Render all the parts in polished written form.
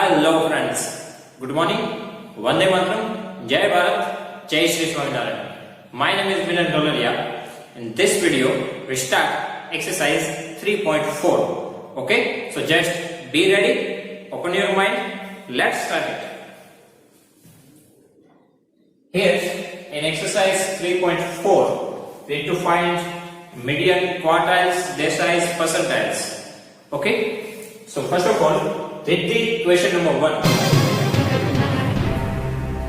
Hello friends, good morning, Vande Mataram, Jai Bharat, Jai Shri Swaminarayan. My name is Milan Dolaria. In this video, we start exercise 3.4. Okay, so just be ready, open your mind, let's start it. Here in exercise 3.4, we need to find median, quartiles, deciles, percentiles. Okay, so first of all, read the question number 1.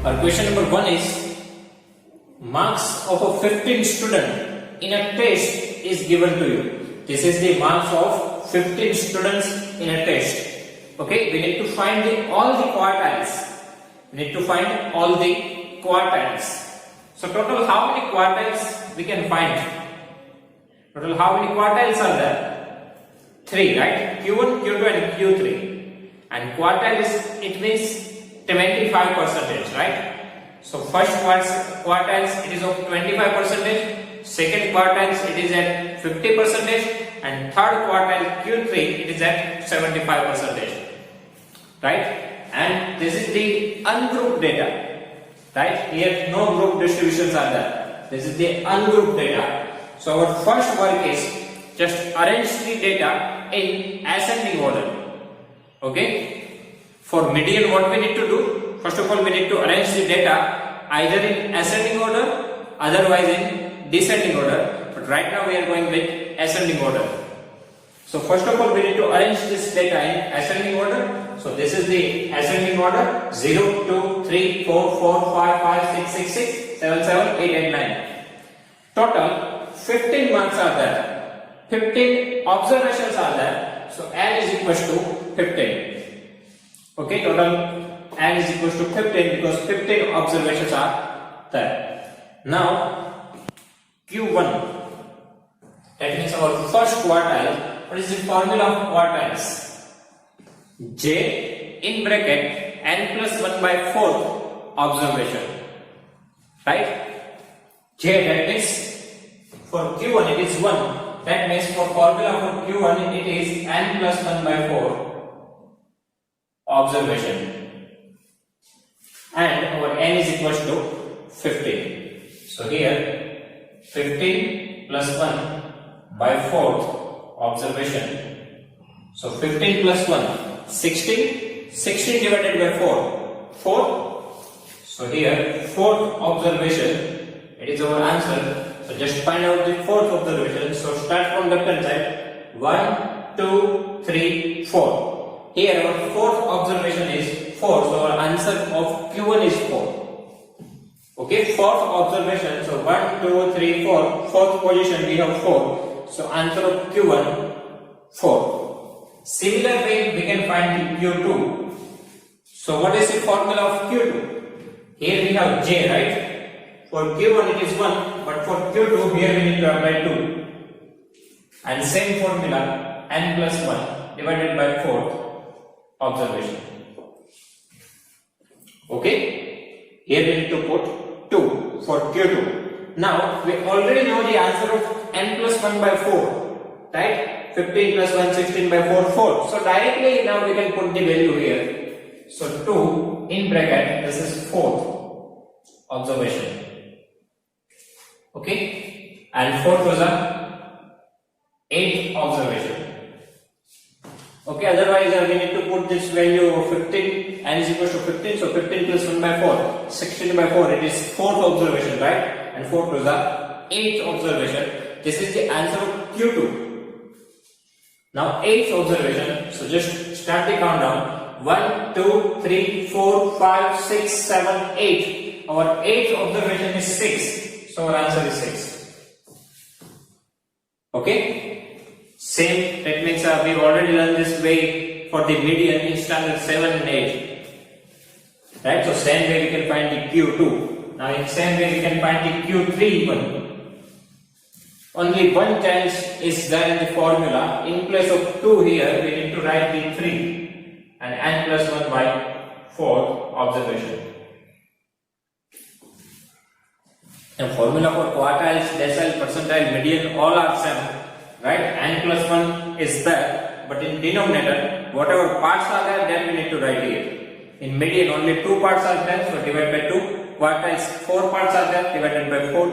Our question number 1 is, marks of a 15 student in a test is given to you. This is the marks of 15 students in a test. Okay, we need to find all the quartiles. We need to find all the quartiles. So total how many quartiles we can find? Total how many quartiles are there? 3, right? Q1, Q2 and Q3. And quartile is, it means 25%, right? So first quartiles it is of 25%, second quartiles it is at 50%, and third quartile Q3 it is at 75%, right? And this is the ungrouped data, right? Here no group distributions are there. This is the ungrouped data. So our first work is just arrange the data in ascending order. Okay, for median what we need to do? First of all, we need to arrange the data either in ascending order, otherwise in descending order. But right now we are going with ascending order. So first of all, we need to arrange this data in ascending order. So this is the ascending order: 0, 2, 3, 4, 4, 5, 5, 6, 6, 6, 7, 7, 8, 8, 9. Total 15 marks are there. 15 observations are there. So N is equals to 15. Okay, total N is equals to 15 because 15 observations are there. Now Q1, that means our first quartile. What is the formula of quartiles? J in bracket N plus 1 by 4th observation, right? J, that means for Q1 it is 1. That means for formula for Q1 it is N plus 1 by 4 observation, and our N is equals to 15. So here 15 plus 1 by 4th observation. So 15 plus 1, 16. 16 divided by 4, 4. So here 4th observation, it is our answer. So just find out the 4th observation. So start from left hand side. 1, 2, 3, 4. Here our 4th observation is 4. So our answer of Q1 is 4. Okay, 4th observation. So 1, 2, 3, 4. 4th position we have 4. So answer of Q1 4. Similar way we can find the Q2. So what is the formula of Q2? Here we have J, right? For Q1 it is 1, but for Q2 here we need to apply 2. And same formula, N plus 1 divided by 4th observation. Okay? Here we need to put 2 for Q2. Now we already know the answer of N plus 1 by 4, right? 15 plus 1, 16 by 4, 4. So directly now we can put the value here. So 2 in bracket, this is 4th observation. Okay, and 4th was a 8th observation. Okay, otherwise we need to put this value of 15, N is equals to 15, so 15 plus 1 by 4, 16 by 4, it is 4th observation, right? And 4th was a 8th observation. This is the answer of Q2. Now 8th observation, so just start the countdown. 1, 2, 3, 4, 5, 6, 7, 8. Our 8th observation is 6. So our answer is 6. Okay? Same, that means we've already done this way for the median in standard 7 and 8. Right? So same way we can find the Q2. Now in same way we can find the Q3 even. Only one chance is there in the formula. In place of 2 here, we need to write the 3 and N plus 1 by 4th observation. The formula for quartiles, decile, percentile, median all are same, right? N plus 1 is there, but in denominator whatever parts are there, that we need to write here. In median, only 2 parts are there, so divide by 2. Quartiles, 4 parts are there, divided by 4.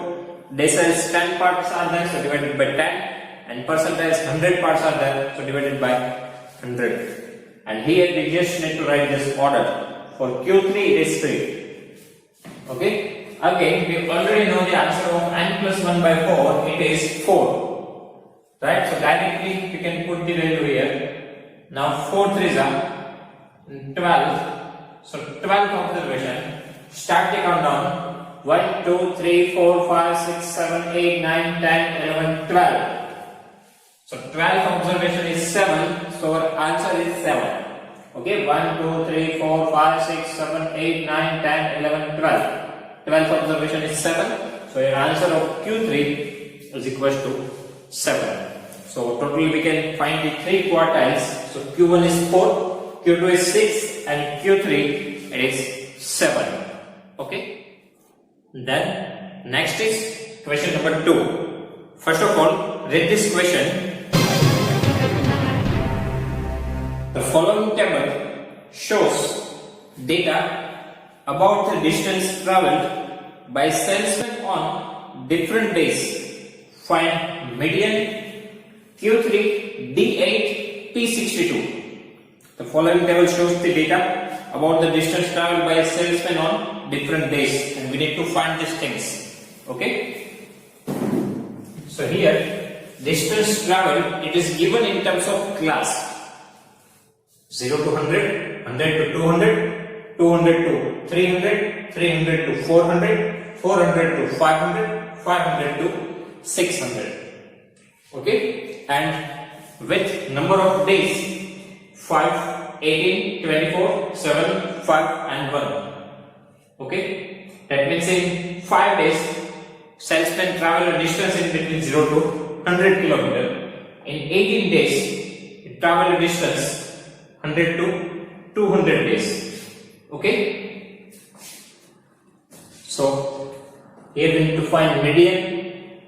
Deciles, 10 parts are there, so divided by 10. And percentiles, 100 parts are there, so divided by 100. And here we just need to write this order. For Q3, it is 3. Okay. Again, we already know the answer of n plus 1 by 4, it is 4. Right? So directly we can put the value here. Now 4 3s are 12. So 12th observation. Start the countdown. 1, 2, 3, 4, 5, 6, 7, 8, 9, 10, 11, 12. So 12th observation is 7. So our answer is 7. Okay, 1, 2, 3, 4, 5, 6, 7, 8, 9, 10, 11, 12. 12th observation is 7. So your answer of Q3 is equal to 7. So totally we can find the 3 quartiles. So Q1 is 4, Q2 is 6, and Q3 it is 7. Okay. Then next is question number 2. First of all, read this question. The following table shows data about the distance traveled by salesmen on different days. Find median, Q3, D8, P62. The following table shows the data about the distance traveled by a salesman on different days, and we need to find these things. Okay. So here, distance traveled, it is given in terms of class. 0 to 100, 100 to 200, 200 to 300, 300 to 400, 400 to 500, 500 to 600. Okay, and with number of days 5, 18, 24, 7, 5 and 1. Okay, that means in 5 days salesman travel a distance in between 0 to 100 km. In 18 days it travel a distance 100 to 200 days. Okay. So here we need to find median,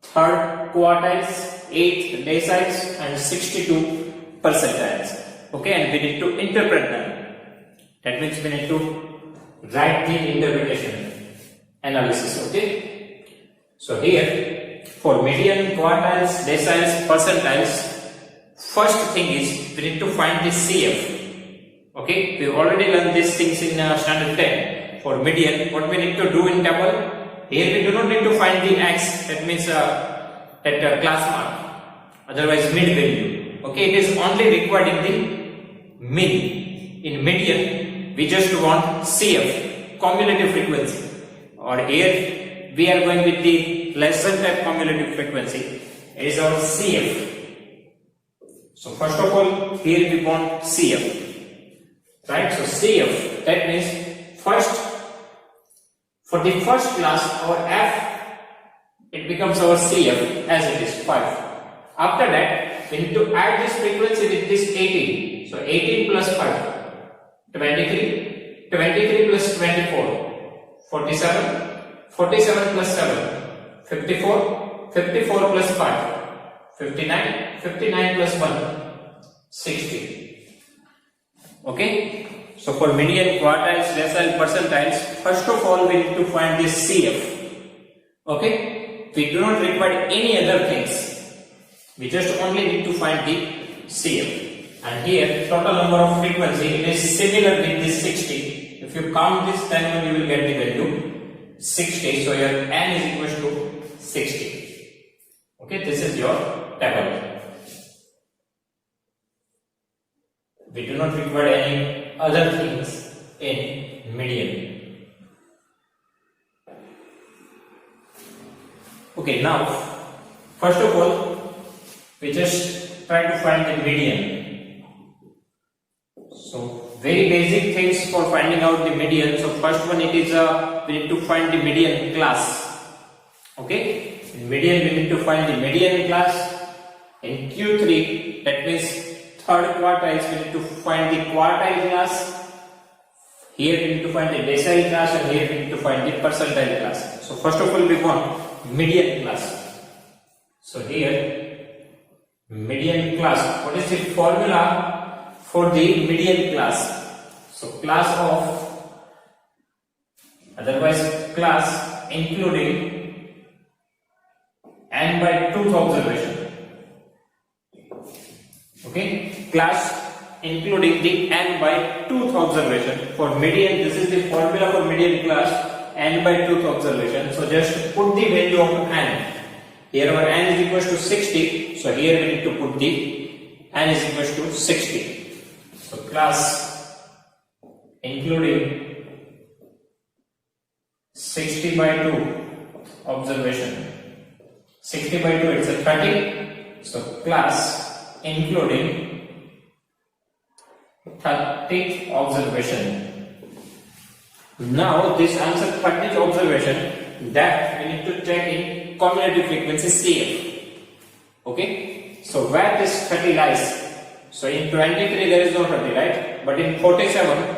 third quartiles, 8 deciles, and 62 percentiles. Okay, and we need to interpret them. That means we need to write the interpretation analysis. Okay. So here for median, quartiles, deciles, percentiles, first thing is we need to find the CF. Okay, we already learned these things in standard 10. For median, what we need to do in table, here we do not need to find the x, that means that class mark, otherwise mid value. Okay, it is only required in the mean. In median, we just want CF, cumulative frequency, or here we are going with the lesson type cumulative frequency. It is our CF. So first of all, here we want CF, right? So CF, that means first, for the first class, our F, it becomes our CF as it is 5. After that, we need to add this frequency with this 18. So 18 plus 5, 23, 23 plus 24, 47, 47 plus 7, 54, 54 plus 5. 59, 59 plus 1, 60. Okay. So for median, quartiles, decile, percentiles, first of all we need to find this CF. Okay. We do not require any other things. We just only need to find the CF. And here total number of frequency, it is similar with this 60. If you count this, then you will get the value 60. So your n is equal to 60. Okay. This is your table. We do not require any other things in median. Okay, now first of all we just try to find the median. So very basic things for finding out the median. So first one, it is we need to find the median class. Okay, in median we need to find the median class. In Q3, that means third quartiles, we need to find the quartile class. Here we need to find the decile class, and here we need to find the percentile class. So first of all we want median class. So here median class, what is the formula for the median class. So class of, otherwise class including n by 2th observation. Okay, class including the n by 2th observation. For median, this is the formula for median class, n by 2th observation. So just put the value of n. Here our n is equals to 60, so here we need to put the n is equals to 60. So class including 60 by 2 observation. 60 by 2, it's a 30. So class including 30th observation. Now this answer 30th observation, that we need to check in cumulative frequency CF. Okay, so where this 30 lies? So in 23 there is no 30, right? But in 47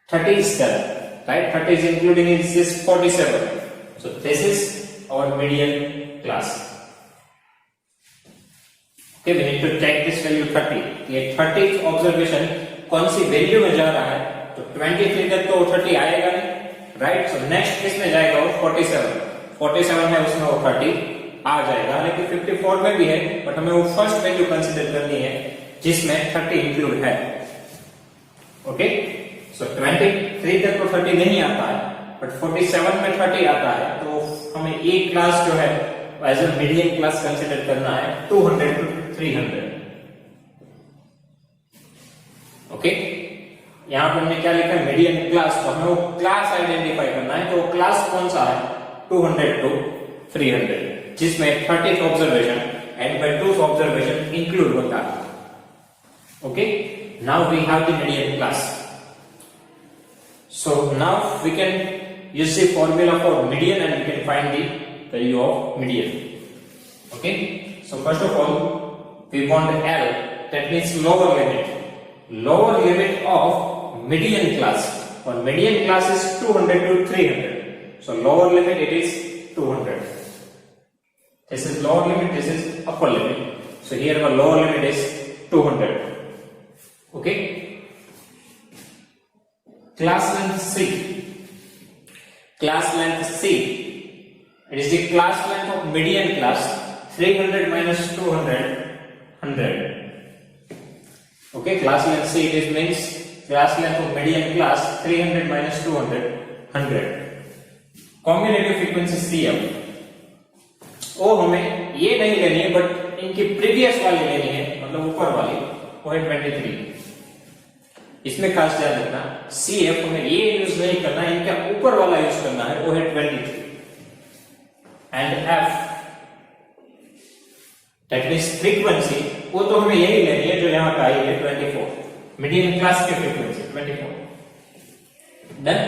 30 is there, right? 30 is including in this 47. So this is our median class. Okay, we need to check this value 30. ये 30th observation कौन सी value में जा रहा है? तो 23 तक तो 30 आएगा नहीं, राइट? सो नेक्स्ट किस में जाएगा? वो 47. 47 है, उसमें वो 30 आ जाएगा. हालांकि 54 में भी है, बट हमें वो फर्स्ट वैल्यू कंसीडर करनी है जिसमें 30 इंक्लूड है. ओके, सो 23 तक तो 30 नहीं आता है, बट 47 में 30 आता है. तो हमें ये क्लास जो है as a median class consider करना है 200 to 300. ओके, यहां पर हमने क्या लिखा है? Median class. तो हमें वो क्लास आइडेंटिफाई करना है. तो वो क्लास कौन सा है? 200 to 300, जिसमें 30th observation and by 2th observation include होता है. Okay, now we have the median class. So now we can use the formula for median and we can find the value of median. Okay, so first of all we want L, that means lower limit. Lower limit of median class. For median class is 200 to 300. So lower limit it is 200. This is lower limit, this is upper limit. So here our lower limit is 200. Okay, class length C. Class length C, it is the class length of median class. 300 minus 200, 100. Okay, class length C, it is means class length of median class. 300 minus 200, 100. Cumulative frequency CF, वो हमें ये नहीं लेनी है, but इनकी previous वाली लेनी है, मतलब ऊपर वाली, वो है 23. इसमें खास ध्यान रखना, CF हमें ये यूज नहीं करना, इनका ऊपर वाला यूज करना है, वो है 23. And F, that means frequency, वो तो हमें यही लेनी है जो यहां पे आई है 24. मीडियन क्लास की frequency 24. Then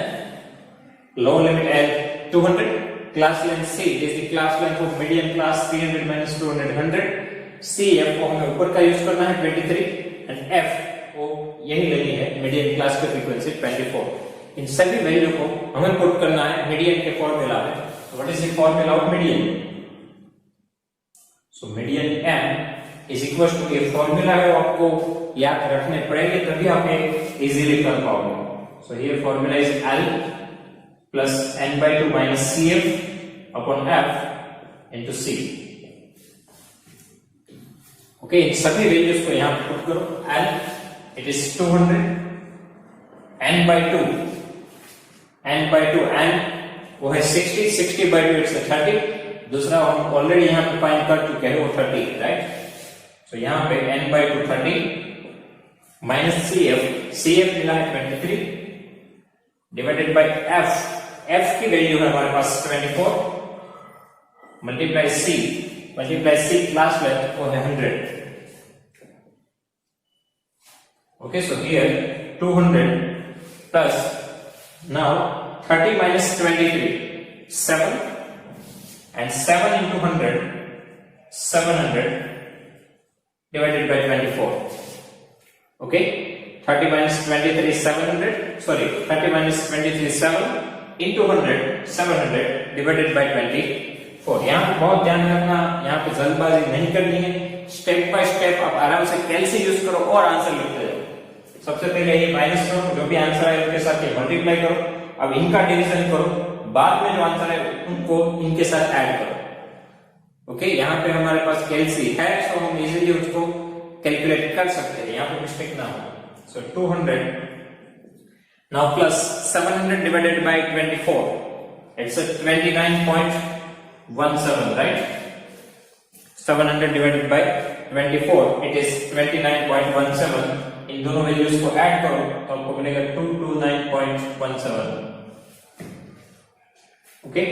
lower limit L 200. Class length C is the class length of median class. 300 minus 200, 100. CF को हमें ऊपर का यूज करना है 23. एंड F वो यही लेनी है मीडियन क्लास की फ्रीक्वेंसी 24. इन सभी वैल्यू को हमें पुट करना है मीडियन के फॉर्मूला में. What is the formula of median? So median m is equal to, ये फॉर्मूला है, आपको याद रखने पड़ेंगे तभी आप ये इजीली कर पाओगे. So here formula is L plus n by 2 minus CF upon F into C. Okay, इन सभी वैल्यूज को यहां पुट करो. L it is 200, n by 2, n वो है 60, 60 by 2 it's 30. दूसरा हम ऑलरेडी यहां पे फाइंड कर चुके हैं, वो 30, राइट? सो यहां पे n by 2 30 माइनस CF मिला है 23 डिवाइडेड बाय F की वैल्यू है हमारे पास 24 मल्टीप्लाई C क्लास लेंथ वो है 100. Okay, so here 200 plus now 30 minus 23, 7, and 7 into 100, 700 divided by 24. Okay, 30 minus 23 700, sorry, 30 minus 23 7 into 100, 700 divided by 24. यहाँ पे बहुत ध्यान रखना, यहाँ पे जल्दबाजी नहीं करनी है. स्टेप बाय स्टेप आप आराम से कैलसी यूज करो और आंसर लिखते जाओ। सबसे पहले ये माइनस करो, जो भी आंसर आए उनके साथ ये मल्टीप्लाई करो, अब इनका डिवीजन करो, बाद में जो आंसर है उनको इनके साथ ऐड करो। ओके, यहाँ पे हमारे पास कैलसी है, सो हम इजीली उसको कैलकुलेट कर सकते हैं, यहाँ पे मिस्टेक ना हो। सो 200 now plus 700 divided by 24, it's a 29.17, right? 700 divided by 24, it is 29.17. इन दोनों वैल्यूज को ऐड करो तो आपको मिलेगा 229.17। ओके,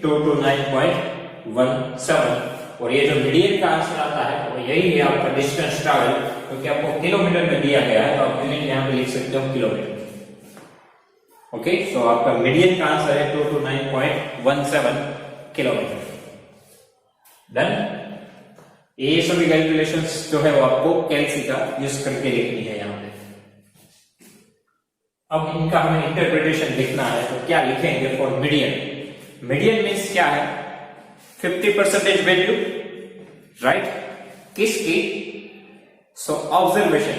229.17। और ये जो मीडियन का आंसर आता है वो यही है आपका डिस्टेंस ट्रैवल, क्योंकि आपको किलोमीटर में दिया गया है तो आप यूनिट यहाँ पे लिख सकते हो किलोमीटर। ओके, सो आपका मीडियन का आंसर है 229.17 किलोमीटर। डन। ये सभी कैलकुलेशंस जो है वो आपको कैलसी का यूज करके लिखनी है यहाँ पे। अब इनका हमें इंटरप्रिटेशन लिखना है, तो क्या लिखेंगे फॉर मीडियन? मीडियन मीन्स क्या है? 50% वैल्यू, राइट? किसकी? सो ऑब्जर्वेशन,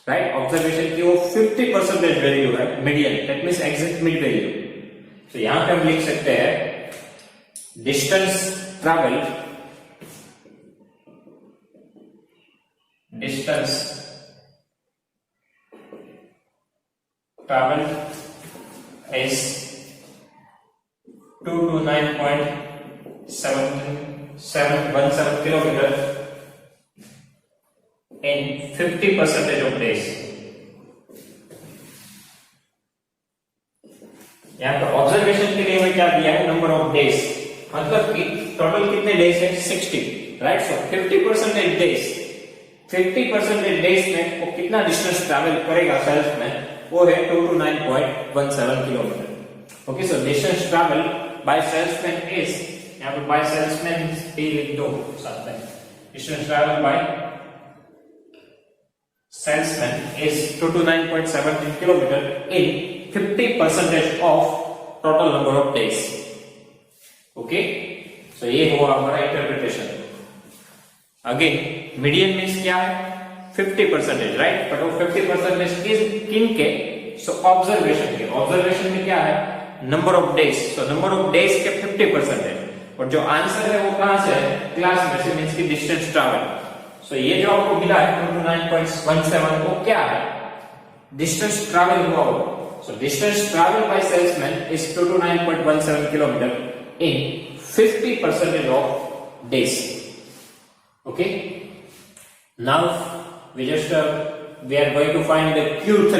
राइट? ऑब्जर्वेशन की वो 50% वैल्यू है median, that means exact mid value. तो यहां पे हम लिख सकते हैं distance travel is 229.7717 kilometer in 50% of days। यहाँ पे ऑब्जर्वेशन के लिए हमें क्या दिया है? नंबर ऑफ डेज, मतलब कि टोटल कितने डेज है? 60, राइट? सो 50% डेज, 50% डेज में वो कितना डिस्टेंस ट्रैवल करेगा सेल्समैन, वो है 229.17 kilometre. Okay, so distance travel by salesman is, यहाँ पे बाय सेल्समैन भी लिख दो साथ में, distance travel by salesman is 229.17 kilometre in 50% of total number of days. Okay, so ये हुआ हमारा इंटरप्रिटेशन। अगेन मीडियन मीन्स क्या है? 50%, राइट? बट वो 50% किन के? सो ऑब्जर्वेशन के। ऑब्जर्वेशन में क्या है? Number of days, so number of days के 50%। और जो आंसर है वो कहां से है? क्लास में से, मीन्स की डिस्टेंस ट्रैवल। सो ये जो आपको मिला है 229.17, वो क्या है? डिस्टेंस ट्रैवल हुआ हो। सो distance travel by salesman is 229.17 kilometre in 50% of days. Okay, now we are going to find the Q3.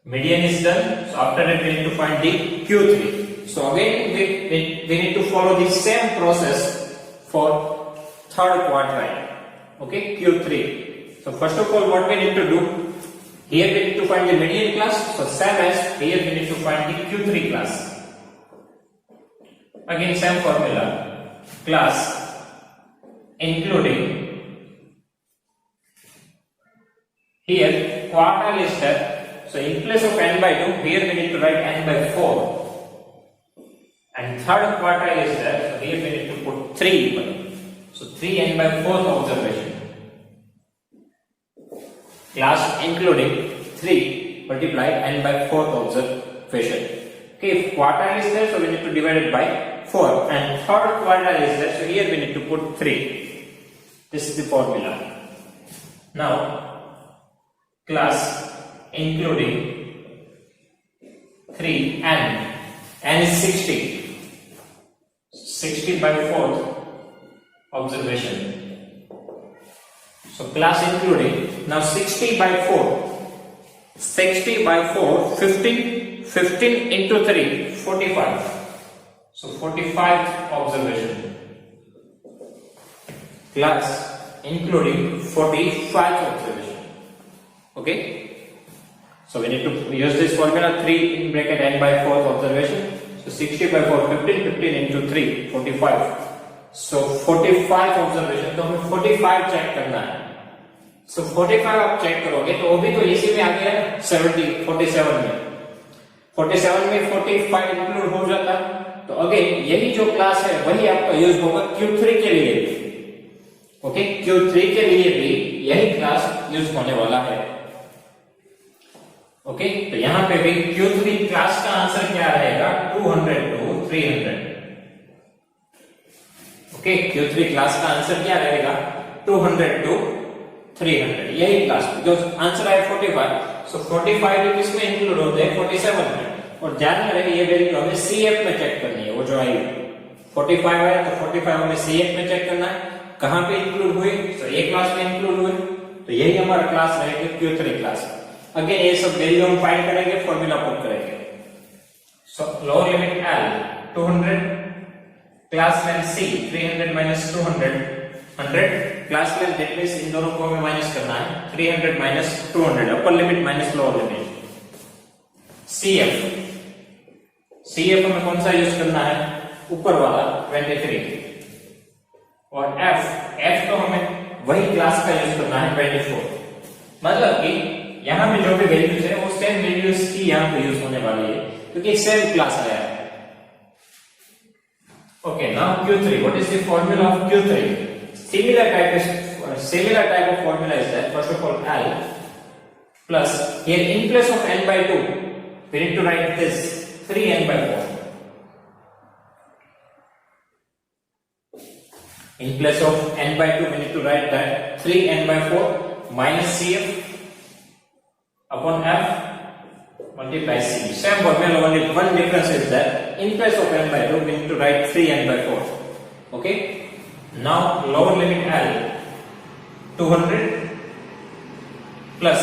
Median is done, so after that we need to find the Q3. So again we need to follow the same process for third quadrant. Okay, Q3. So first of all, what we need to do? Here we need to find the median class. So same as here we need to find the Q3 class. Again same formula. Class including, here quartile is there, so in place of n by 2, here we need to write n by 4, and third quartile is there, so here we need to put 3, so 3n by 4th observation. Class including 3 multiplied n by 4th observation. Okay, if quartile is there, so we need to divide it by 4, and third quartile is there, so here we need to put 3. This is the formula. Now, class including 3n, n is 60, 60 by 4th observation. So class including, now 60 by 4, 60 by 4, 15 into 3, 45. So 45 observation. Class including 45 observation. Okay, so we need to use this formula, 3 in bracket n by 4th observation. So 60 by 4, 15 into 3, 45. So 45 observation, तो हमें 45 check करना है। So 45 आप check करोगे तो वो भी तो इसी में आ गया 47 में 45 इंक्लूड हो जाता है। तो अगेन यही जो क्लास है वही आपका यूज होगा Q3 के लिए। ओके, Q3 के लिए भी यही क्लास यूज होने वाला है। ओके, तो यहां पे भी Q3 क्लास का आंसर क्या रहेगा? 200 to 300। ओके, Q3 क्लास का आंसर क्या रहेगा? 200 to 300। यही क्लास जो आंसर आया 45, सो 45 भी किसमें इंक्लूड होते हैं? 47 में। और ध्यान में रहे ये वैल्यू हमें CF में चेक करनी है। वो जो आई 45 आया तो 45 हमें CF में चेक करना है, कहां पे इंक्लूड हुई? तो ये क्लास में इंक्लूड हुई, तो यही हमारा क्लास रहेगा Q3 क्लास। अगेन ये सब वैल्यू हम फाइंड करेंगे, फॉर्मूला पुट करेंगे। So lower limit L 200, class length C 300 minus 200 100, class length that means इन दोनों को हमें माइनस करना है, 300 minus 200, upper limit minus lower limit. CF हमें कौन सा यूज करना है? ऊपर वाला 23। और F तो हमें वही क्लास का यूज करना है 24। मतलब कि यहां पे जो भी वैल्यूज है वो सेम वैल्यूज की यहां पे यूज होने वाली है, क्योंकि सेम क्लास आया है। Okay, now Q3, what is the formula of Q3? Similar type of formula is that first of all L plus here in place of n by 2 we need to write this 3n by 4. In place of n by 2 we need to write that 3n by 4 minus CF upon F multiply C. Same formula, only one difference is that in place of n by 2 we need to write 3n by 4. Okay. Now lower limit L 200 plus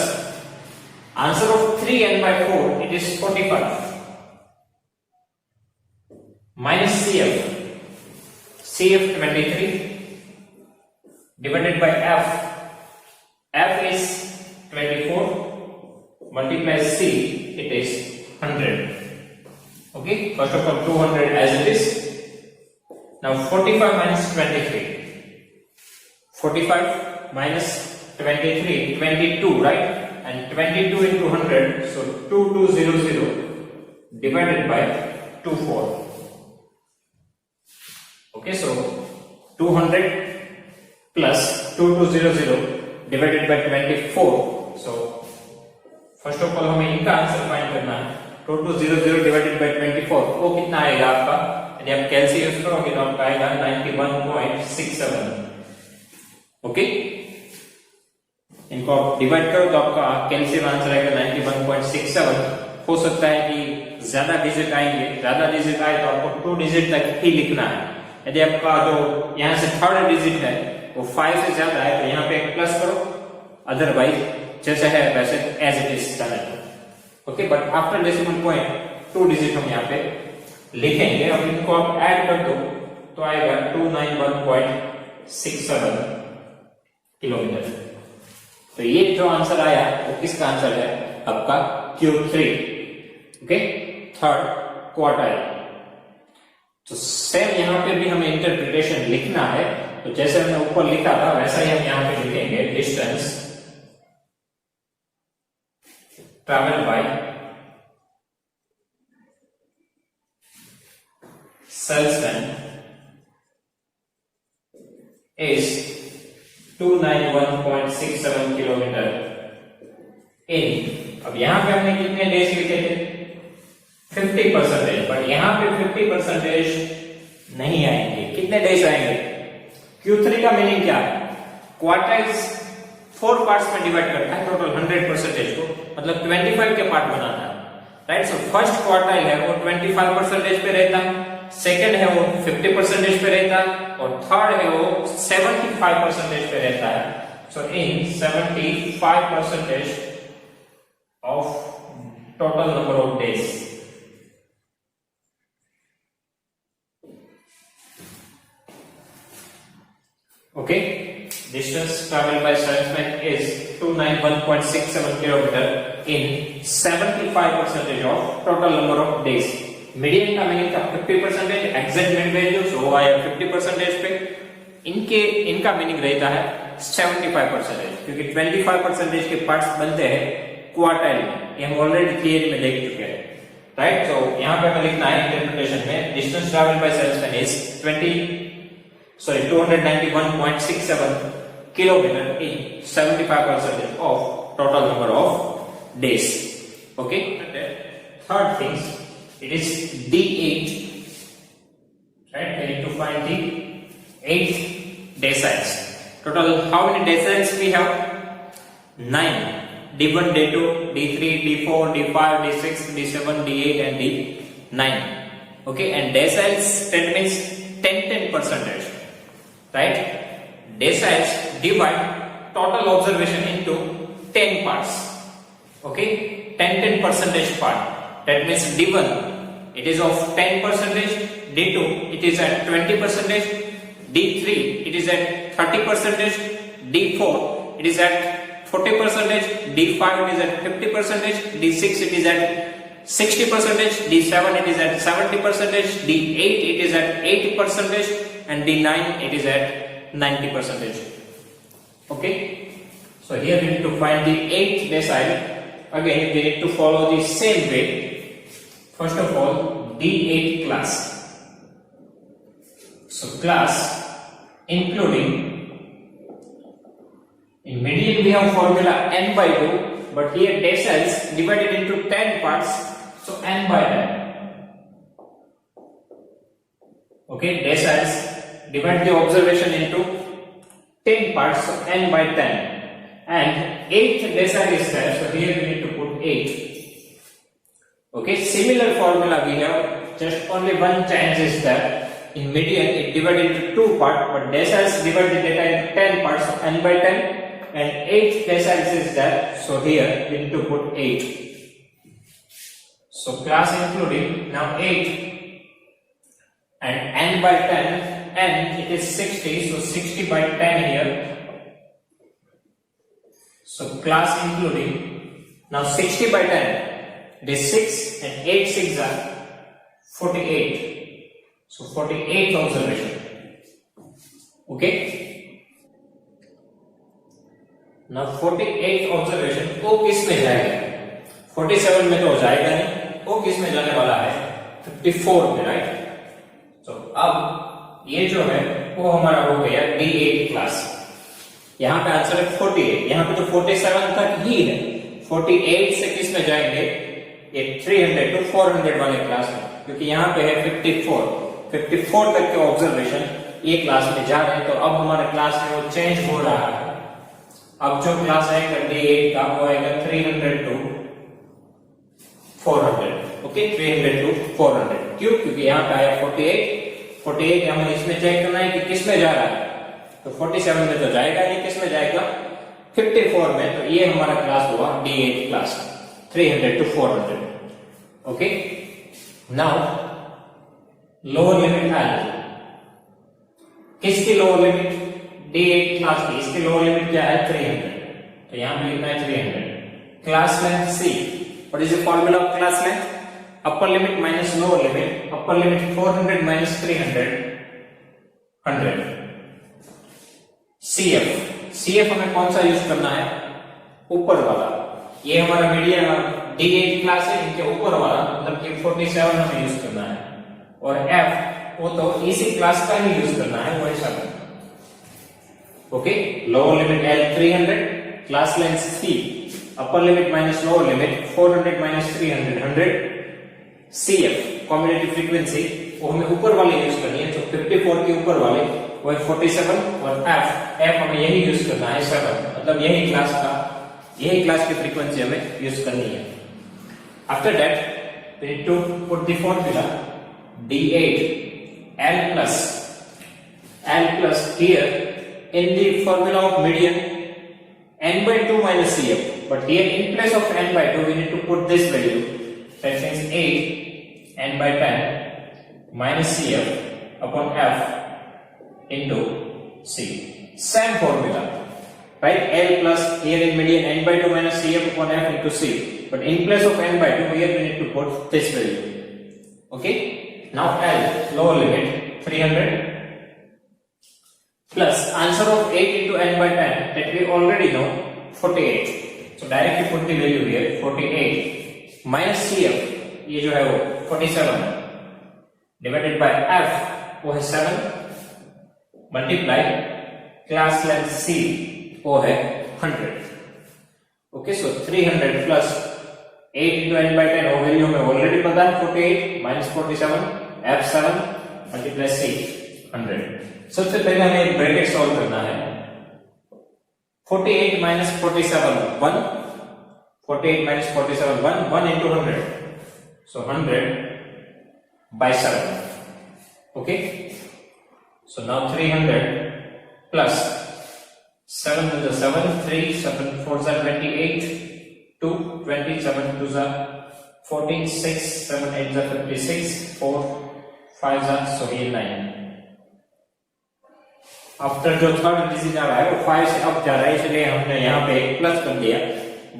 answer of 3n by 4 it is 45 minus CF 23 divided by F is 24 multiply C it is 100. Okay, first of all 200 as it is. Now 45 minus 23. 45 minus 23, 22, right? And 22 into 100, so 2200 divided by 24. Okay, so 200 plus 2200 divided by 24. So first of all हमें इनका answer find करना है। 2200 divided by 24 वो कितना आएगा आपका? यदि आप कैलसी यूज करोगे तो आपका आएगा 91.67। ओके, इनको आप डिवाइड करो तो आपका कैलसियम आंसर आएगा 91.67। हो सकता है कि ज्यादा डिजिट आएंगे, ज्यादा डिजिट आए तो आपको 2 डिजिट तक ही लिखना है। यदि आपका जो यहाँ से थर्ड डिजिट है वो 5 से ज्यादा है तो यहाँ पे एक प्लस करो, अदरवाइज जैसे है वैसे एज इट इज चले। Okay, but after decimal point 2 digit हम यहाँ पे लिखेंगे और इनको आप ऐड कर दो तो आएगा 291.67 किलोमीटर। तो ये जो आंसर आया वो किसका आंसर है? आपका Q3। Okay, third quartile. तो सेम यहां पे भी हमें इंटरप्रिटेशन लिखना है, तो जैसे हमने ऊपर लिखा था वैसा ही हम यहां पे लिखेंगे। Distance travel bye salesman is 291.67 kilometre इन। अब यहां पे हमने कितने डेज लिखे थे? 50%, बट यहां पे 50% नहीं आएंगे। कितने डेज आएंगे? Q3 का मीनिंग क्या है? क्वार्टाइल्स 4 पार्ट्स में डिवाइड करता है टोटल 100% को, मतलब 25 के पार्ट बनाता है, राइट? सो फर्स्ट क्वार्टाइल है वो 25% पे रहता है, सेकेंड है वो 50% पे रहता है और थर्ड है वो 75% पे रहता है। सो इन 75% of total number of days. Okay, distance travelled bye salesman is 291.67 kilometre in 75% of total number of days. Median का मीनिंग था 50%, एग्जैक्ट मिड वैल्यू वो आया 50% पे। इनका मीनिंग रहता है 75%, क्योंकि 25% के पार्ट्स बनते हैं क्वार्टाइल में। ये हम ऑलरेडी थियरी में देख चुके हैं, राइट? तो यहाँ पे हमें लिखना है इंटरप्रिटेशन में distance travelled bye salesman is sorry 291.67 kilometer in 75% of total number of days. Okay, third thing, it is D8, right? We need to find the 8 deciles. Total how many deciles we have? 9. D1, D2, D3, D4, D5, D6, D7, D8 and D9. Okay, and deciles, that means 10%, right? Deciles divide total observation into 10 parts. Okay, 10% part. That means D1 it is of 10%, D2 it is at 20%, D3 it is at 30%, D4 it is at 40%, D5 it is at 50%, D6 it is at 60%, D7 it is at 70%, D8 it is at 80%, and D9 it is at 90%. Okay, so here we need to find the 8th decile. Again we need to follow the same way. First of all, D8 class. So class including, in median we have formula n by 2, but here deciles divided into 10 parts, so n by 10. Okay, deciles divide the observation into 10 parts, so n by 10. And 8th decile is there, so here we need to put 8. Okay, similar formula we have, just only one change is that in median it divided into 2 parts, but deciles divide the data into 10 parts, so n by 10. And 8th deciles is there, so here we need to put 8. So class including now 8 and n by 10, n it is 60, so 60 by 10 here. So class including now 60 by 10, it is 6 and 8 6 are 48. So 48th observation. Okay. Now 48th observation वो किस में जाएगा? 47 में तो हो जाएगा नहीं, वो किस में जाने वाला है? 54 में, राइट? तो अब ये जो है वो हमारा हो गया D8 क्लास. यहाँ पे आंसर है 48, यहाँ पे तो 47 तक ही है. 48 से किस में जाएंगे? ये 300 to 400 वाले क्लास में, क्योंकि यहाँ पे है 54 तक के ऑब्जर्वेशन ये क्लास में जा रहे हैं. तो अब हमारे क्लास में वो चेंज हो रहा है. अब जो क्लास आएगा D8 का वो आएगा 300 to 400. Okay, 300 to 400. क्यों? क्योंकि यहाँ पे आया 48 हमें इसमें चेक करना है कि किस में जा रहा है. तो 47 में तो जाएगा नहीं, किस में जाएगा? 54 में. तो ये हमारा क्लास हुआ D8 class, 300 to 400. Okay, now lower limit L. किसकी लोअर लिमिट? D8 क्लास की. इसकी लोअर लिमिट क्या है? 300. तो यहां पे लिखना है 300. Class length C. What is the formula of class length? Upper limit minus lower limit. Upper limit 400 minus 300 100. CF हमें कौन सा यूज करना है? ऊपर वाला. ये हमारा मीडियम D8 क्लास है, इनके ऊपर वाला मतलब कि 47 हमें यूज करना है. और F वो तो इसी क्लास का ही यूज करना है, वो ऐसा. Okay, lower limit L 300, class length C, upper limit minus lower limit 400 minus 300 100. CF commutative frequency वो हमें ऊपर वाले यूज करनी है, तो 54 के ऊपर वाले वो है 47. और F हमें यही यूज करना है 7, मतलब यही क्लास की फ्रीक्वेंसी हमें यूज करनी है. After that we need to put the formula D8 L plus here. In the formula of median, n by 2 minus CF, but here in place of n by 2 we need to put this value, that means 8 n by 10 minus CF upon F into C. Same formula, right? L plus here in median n by 2 minus CF upon F into C, but in place of n by 2 here we need to put this value. Okay, now L lower limit 300 plus answer of 8 into n by 10 that we already know 48. So directly put the value here 48 minus CF ये जो है वो 47 divided by F वो है 7 multiply class length C वो है 100. Okay, so 300 plus 8 into n by 10 वो value हमें ऑलरेडी पता है 48 minus 47 F7 मल्टीप्लाई C 100. सबसे पहले हमें एक ब्रैकेट सॉल्व करना है. 48 minus 47 1, 48 minus 47 1 into 100, so 100 by 7. Okay, so now 300 plus 7 to the 7, 3 7 4 are 28, 2 27 2 are 14, 6 7 8 are 56, 4 5 are so here 9. After जो थर्ड डिजिट आ रहा है वो 5 से अप जा रहा है, इसलिए हमने यहाँ पे एक प्लस कर दिया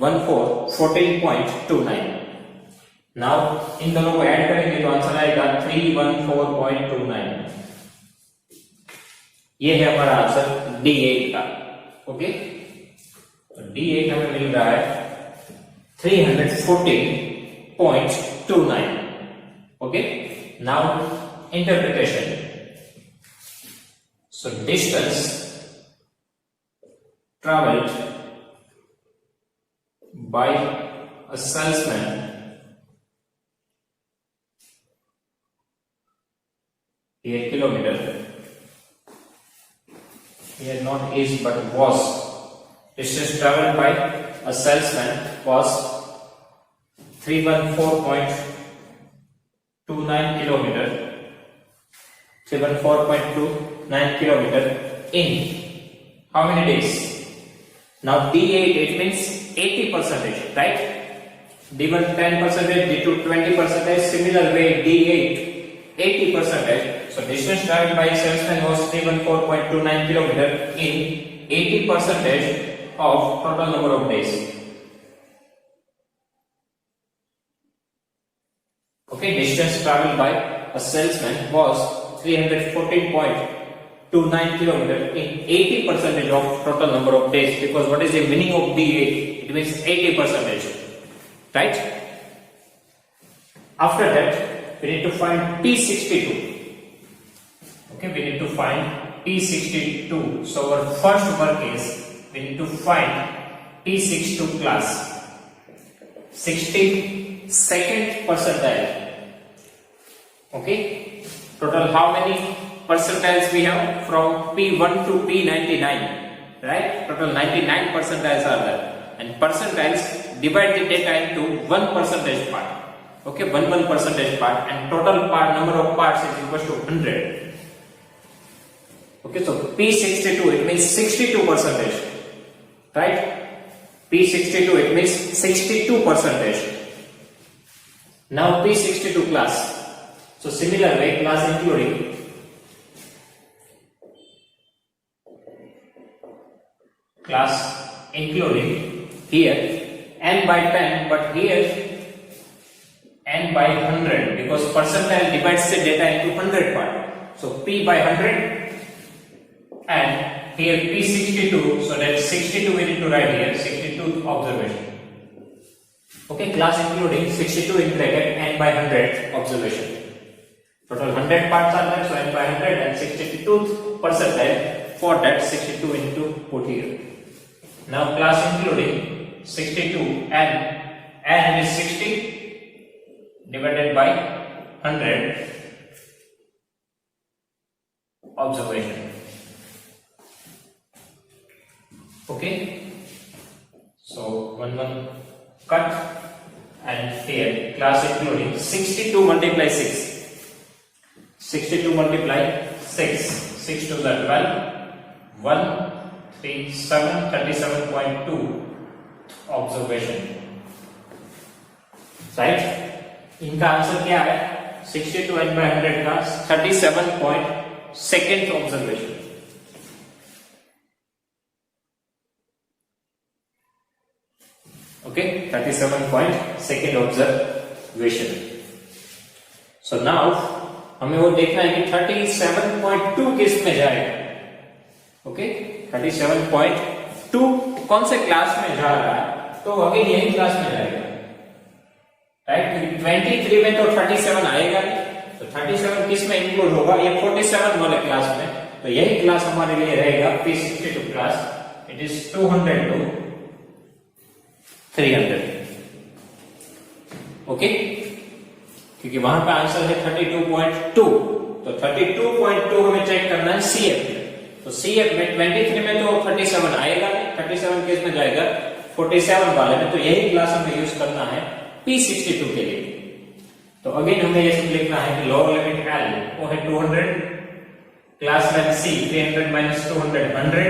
1429. नाउ इन दोनों को ऐड करेंगे तो आंसर आएगा 314.29. ये है हमारा आंसर D8 का. ओके, तो D8 हमें मिल रहा है 314.29. Okay, now interpretation. So distance traveled by a salesman here kilometer, here not is but was, distance traveled by a salesman was 314.29 kilometer, 314.29 kilometer in how many days? Now D8 it means 80%, right? D1 10%, D2 20%, similar way D8 80%. So distance traveled by salesman was 314.29 kilometer in 80% of total number of days. Okay, distance traveled by a salesman was 314.29 kilometer in 80% of total number of days, because what is the meaning of D8? It means 80%, right? After that we need to find P62. Okay, we need to find P62. So our first work is we need to find P62 class 62nd percentile. Okay, total how many percentiles we have from P1 to P99, right? Total 99 percentiles are there, and percentiles divide the data into 1 percentage part. Okay, 1 percentage part, and total part number of parts is equal to 100. Okay, so P62 it means 62%, right? P62 it means 62%. Now P62 class. So similar way, class including here n by 10, but here n by 100, because percentile divides the data into 100 part. So P by 100 and here P62, so that's 62 we need to write here, 62th observation. Okay, class including 62 in bracket n by 100 observation. Total 100 parts are there, so n by 100 and 62th percentile. For that 62 into put here. Now class including 62 and is 60 divided by 100 observation. Okay, so 1 cut, and here class including 62 multiply 6. 62 multiply 6, 6 to the 12, 1, 3, 7, 37.2 observation, right? इनका answer क्या है? 62 n by 100 का 37.2nd observation. Okay, 37.2nd observation. So now हमें वो देखना है कि 37.2 किस में जाएगा. ओके, 37.2 कौन से क्लास में जा रहा है? तो अगेन यही क्लास में जाएगा, राइट? 23 में तो 37 आएगा नहीं, तो 37 किस में इंक्लूड होगा? ये 47 वाले क्लास में. तो यही क्लास हमारे लिए रहेगा P62 class. It is 200 to 300. Okay, क्योंकि वहां पे आंसर है 32.2, तो 32.2 हमें चेक करना है CF. तो CF में 23 में तो 37 आएगा नहीं, 37 केस में जाएगा 47 वाले में, तो यही क्लास हमें यूज करना है P62 के लिए. तो अगेन हमें ये सब लिखना है कि लोअर लिमिट L वो है 200, class length C 300 minus 200 100,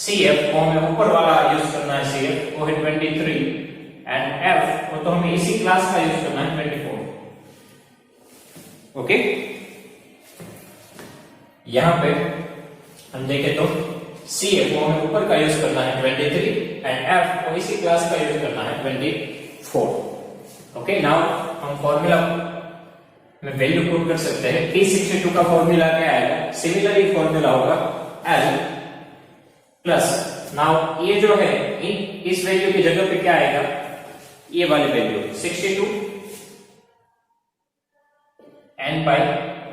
CF को हमें ऊपर वाला यूज करना है, CF वो है 23, एंड F वो तो हमें इसी क्लास का यूज करना है 24. ओके, यहां पे हम देखें तो CF को हमें ऊपर का यूज करना है 23, एंड F को इसी क्लास का यूज करना है 24. ओके, नाउ हम फॉर्मूला में वैल्यू पुट कर सकते हैं. P62 का फॉर्मूला क्या आएगा? सिमिलरली फॉर्मूला होगा L प्लस, नाउ ये जो है इस वैल्यू की जगह पे क्या आएगा? ये वाली वैल्यू 62 n by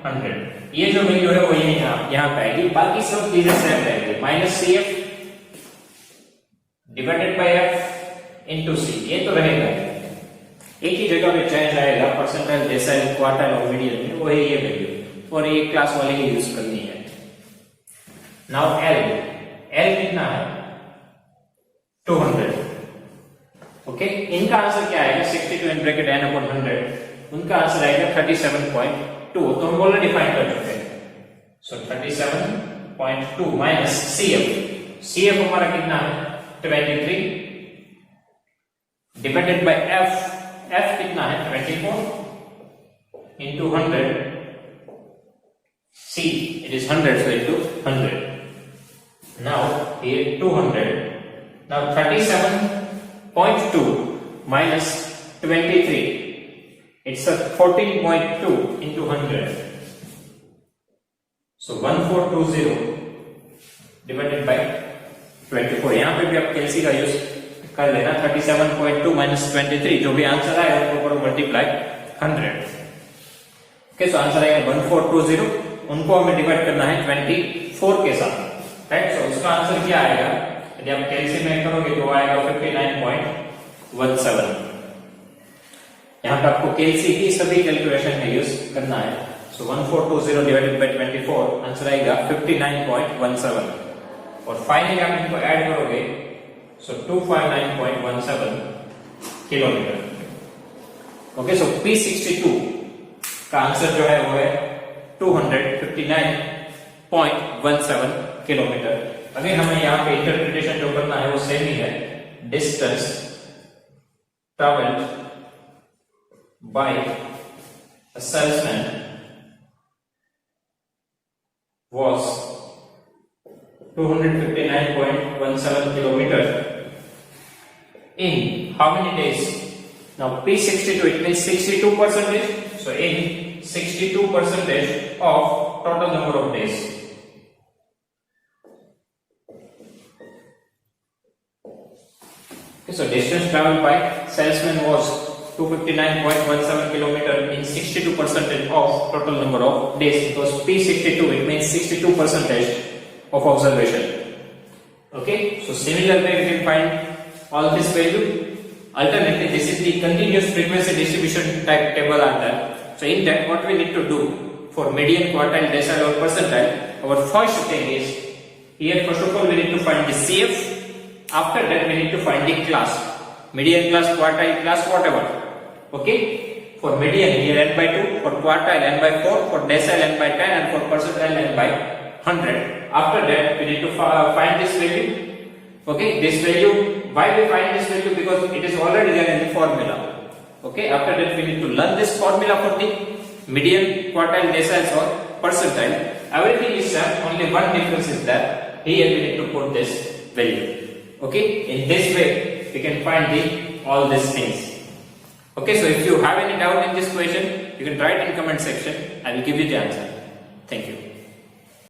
100. ये जो वैल्यू है वो यहाँ पे आएगी. बाकी सब चीजें सेम रहेगी. Minus CF divided by F into C, ये तो रहेगा. एक ही जगह पे चेंज आएगा, परसेंटाइल, डेसाइल, क्वार्टाइल और मीडियन में, वो है ये वैल्यू, और ये क्लास वाले ही यूज करनी है. नाउ L कितना है? 200. ओके, इनका आंसर क्या आएगा? 62 इन ब्रैकेट n upon 100. उनका आंसर आएगा 37.2. तो हम ऑलरेडी फाइंड कर चुके हैं. सो 37.2 माइनस CF हमारा कितना है? 23 डिवाइडेड बाय F कितना है? 24 into 100. C it is 100, so into 100. Now here 200. Now 37.2 minus 23. It's a 14.2 into 100. So 1420 divided by 24. यहाँ पे भी आप कैलसी का यूज कर लेना. 37.2 minus 23, जो भी आंसर आएगा उसको करो मल्टीप्लाई 100. ओके, सो आंसर आएगा 1420. उनको हमें डिवाइड करना है 24 के साथ, राइट. सो उसका आंसर क्या आएगा? यदि आप कैलसी में करोगे तो आएगा 59.17. यहाँ पे आपको कैलसी की सभी कैलकुलेशन में यूज करना है. सो 1420 डिवाइडेड बाय 24, आंसर आएगा 59.17. और फाइनली आप इनको ऐड करोगे, सो 259.17 किलोमीटर. ओके, सो P62 का आंसर जो है वो है 259.17 किलोमीटर. अगर हमें यहाँ पे इंटरप्रिटेशन जो करना है वो सेम ही है. Distance travelled bye a salesman was 259.17 kilometer in how many days? Now P62, it means 62%. So in 62% of total number of days. Okay, so distance traveled by salesman was 259.17 kilometer in 62% of total number of days. Because P62, it means 62% of observation. Okay, so similar way we can find all this value. Alternately, this is the continuous frequency distribution type table under. So in that, what we need to do for median, quartile, decile or percentile, our first thing is, here first of all we need to find the CF. After that we need to find the class, median class, quartile class, whatever. Okay, for median here n by 2, for quartile n by 4, for decile n by 10, and for percentile n by 100. After that we need to find this value. Okay, this value, why we find this value? Because it is already there in the formula. Okay, after that we need to learn this formula for the median, quartile, deciles or percentile. Everything is same, only one difference is that here we need to put this value. Okay, in this way we can find all these things. Okay, so if you have any doubt in this question, you can write in comment section. I will give you the answer. Thank you.